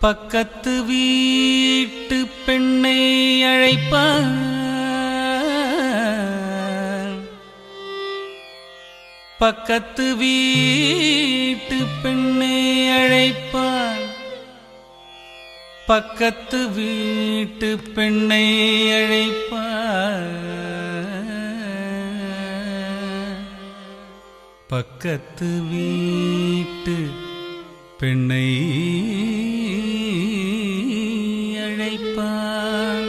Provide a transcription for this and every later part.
பக்கத்து வீட்டு பெண்ணை அழைப்பான், பக்கத்து வீட்டு பெண்ணை அழைப்பான், பக்கத்து வீட்டு பெண்ணை அழைப்பான், பக்கத்து வீட்டு பெண்ணை அழைப்பான்,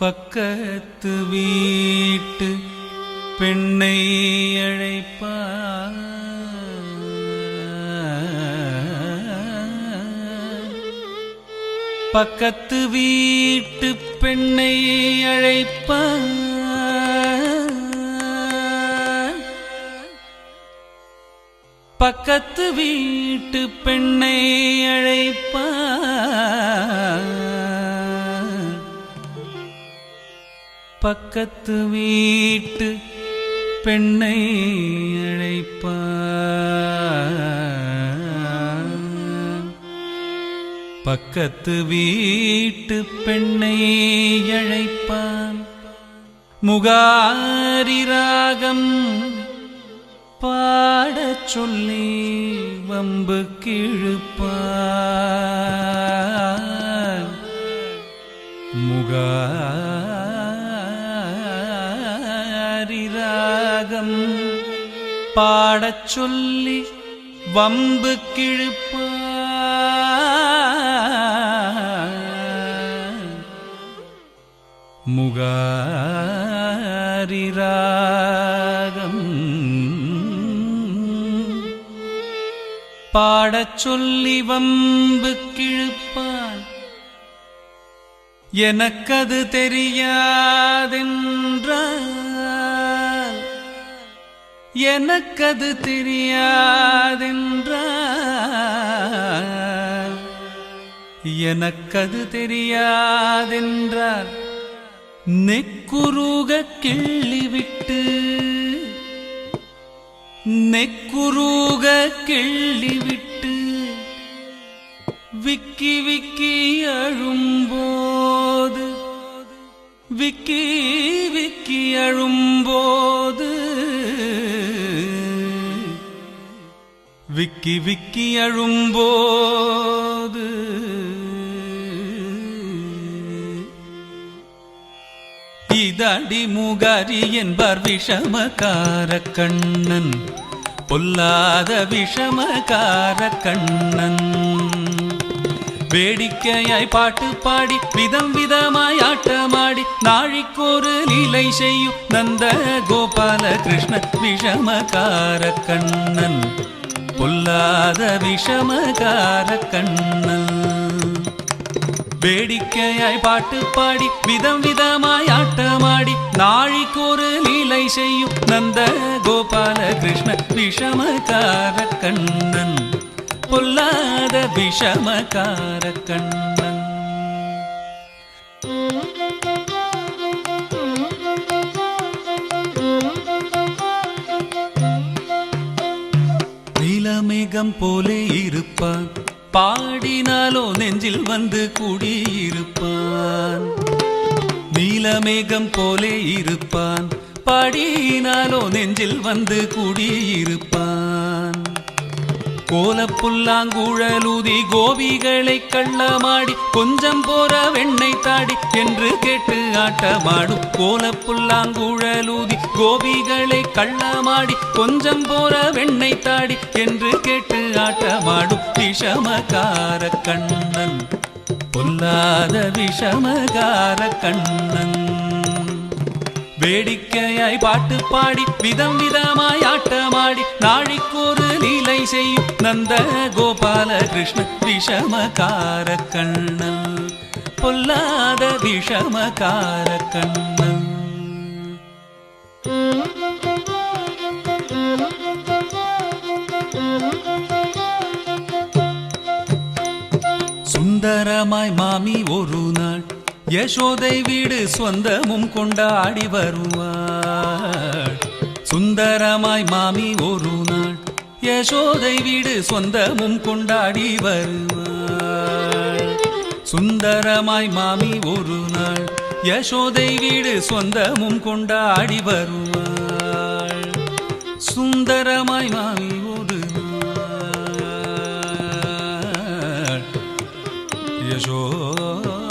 பக்கத்து வீட்டு பெண்ணை அழைப்பான், பக்கத்து வீட்டு பெண்ணை அழைப்பான், பக்கத்து வீட்டு பெண்ணை அழைப்பான், பக்கத்து வீட்டு பெண்ணை அழைப்பான், பக்கத்து வீட்டு பெண்ணை அழைப்பான். முகாரி ராகம் பாடச் சொல்லி வம்பு கிழுப்பான், முகாரி ராகம் பாடச் சொல்லி வம்பு கிழுப்பான், முகாரி ராகம் பாடச் சொல்லி வம்பு கிழுப்பான். எனக்கது தெரியாதென்றால், எனக்கது தெரியாதென்றால், எனக்கது தெரியாதென்றால் நெக்குருக கிள்ளிவிட்டு, நெக்குருக கிள்ளிவிட்டு விக்கி விக்கி அழும்போது, விக்கி விக்கி அழும்போது, விக்கி விக்கி அழும்போது இதடி முகாரி என்பார் விஷமக்கார கண்ணன், பொல்லாத விஷமக்கார கண்ணன். வேடிக்கையாய் பாட்டு பாடி விதம் விதமாய் ஆட்டமாடி நாழிக்கொரு லீலை செய்யும் நந்த கோபால கிருஷ்ண விஷமக்கார கண்ணன், பொல்லாத விஷமக்கார கண்ணன். வேடிக்கையாய் பாட்டு பாடி விதம் விதமாய் ஆட்டமாடி நாழிக்கொரு லீலை செய்யும் நந்த கோபால கிருஷ்ண விஷமக்கார கண்ணன், பொல்லாத விஷமக்கார கண்ணன். நீலமேகம் போலே இருப்பான், பாடினாலோ நெஞ்சில் வந்து கூடியிருப்பான். நீலமேகம் போலே இருப்பான், பாடினாலோ நெஞ்சில் வந்து கூடியிருப்பான். கோலப்புல்லாங்குழலூதி கோபிகளை கள்ளமாடி கொஞ்சம் போற வெண்ணை தாடி என்று கேட்டு ஆட்டமாடும். கோலப்புல்லாங்குழலூதி கோபிகளை கள்ளமாடி கொஞ்சம் போற வெண்ணை தாடி என்று கேட்டு ஆட்டமாடும் விஷமக்கார கண்ணன், பொல்லாத விஷமக்கார கண்ணன். வேடிக்கையாய் பாட்டு பாடி விதம் விதமாய் ஆட்டமாடி நாழிக்கொரு லீலை செய்யும் நந்த கோபால கிருஷ்ண விஷமக்கார கண்ணன், பொல்லாத விஷமக்கார கண்ணன். சுந்தரமாய் மாமி ஒரு நாள் யசோதை வீடு சொந்தமும் கொண்டாடி வருவாள். சுந்தரமாய் மாமி ஒரு நாள் யசோதை வீடு சொந்தமும் கொண்டாடி வருவாள். சுந்தரமாய் மாமி ஒரு நாள் யசோதை வீடு சொந்தமும் கொண்டாடி வருவாள். சுந்தரமாய் மாமி ஒரு நாள்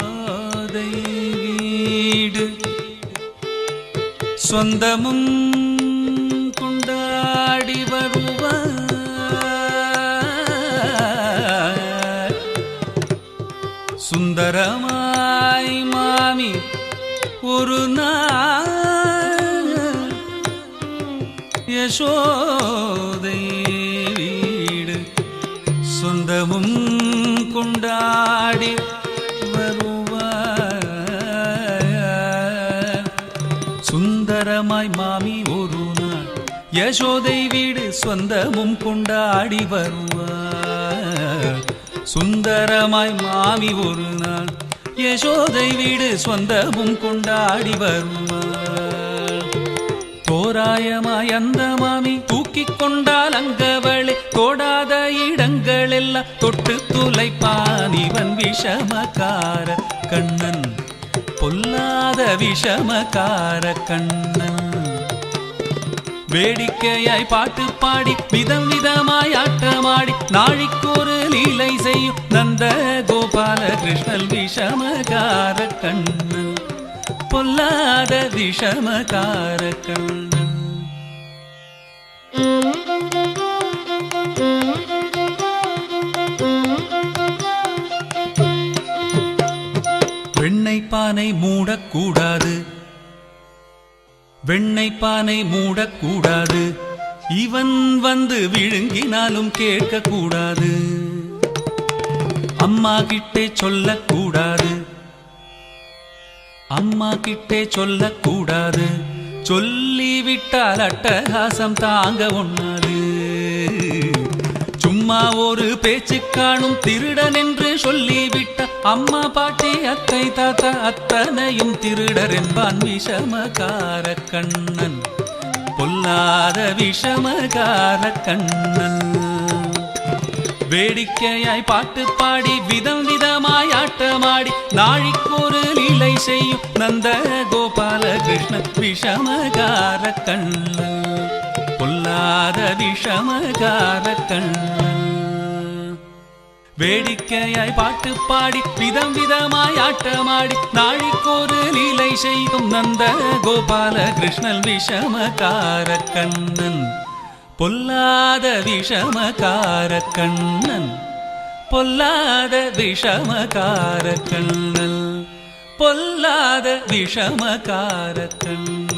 யசோதை வீடு சொந்தமும் கொண்டாடி வருவாள். சுந்தரமாய் மாமி ஒரு நாள் யசோதை வீடு சொந்தமும் கொண்டாடி வருவார். சுந்தரமாய் மாமி ஒரு நாள் யசோதை வீடு சொந்தமும் கொண்டாடி வருவார். சுந்தரமாய் மாமி ஒரு நாள் யசோதை வீடு சொந்தமும் கொண்டாடி வருவாள். தோராயமாய் அந்த மாமி தூக்கிக் கொண்டால் அங்கவளை தொடாத இடங்கள் எல்லாம் தொட்டு துளைப்பான் இவன் விஷமக்கார கண்ணன், பொல்லாத விஷமக்கார கண்ணன். வேடிக்கையாய் பாட்டு பாடி விதம் விதமாய் ஆட்டமாடி நாழிக்கொரு லீலை செய்யும் நந்த கோபால கிருஷ்ணல் விஷமகார கண்ணன், பொல்லாத விஷமகார கண்ணன். வெண்ணெய் பானை மூடக்கூடாது, வெண்ணெய் பானை மூடக்கூடாது, இவன் வந்து விழுங்கினாலும் கேட்க கூடாது. அம்மா கிட்டே சொல்லக்கூடாது, அம்மா கிட்டே சொல்லக்கூடாது, சொல்லிவிட்டால் அட்டகாசம் தாங்க ஒண்ணாது. சும்மா ஒரு பேச்சு காணும் திருடன் என்று சொல்லிவிட்ட அம்மா பாட்டி அத்தை தாத்தா அத்தனையும் திருடர் என்பான் விஷமகார கண்ணன், பொல்லாத விஷமகார கண்ணன். வேடிக்கையாய் பாட்டு பாடி விதம் விதமாய் ஆட்டமாடி நாழிக்கொரு லீலை செய்யும் நந்த கோபால கிருஷ்ண விஷமகார கண்ணன், பொல்லாத விஷமகார கண்ணன். வேடிக்கையாய் பாட்டு பாடி விதம் விதமாய் ஆட்டமாடி நாழிக்கொரு லீலை செய்யும் நந்த கோபால கிருஷ்ணன் விஷமகார கண்ணன், பொல்லாத விஷமகார கண்ணன், பொல்லாத விஷமகார கண்ணன், பொல்லாத விஷமகார கண்ணன்.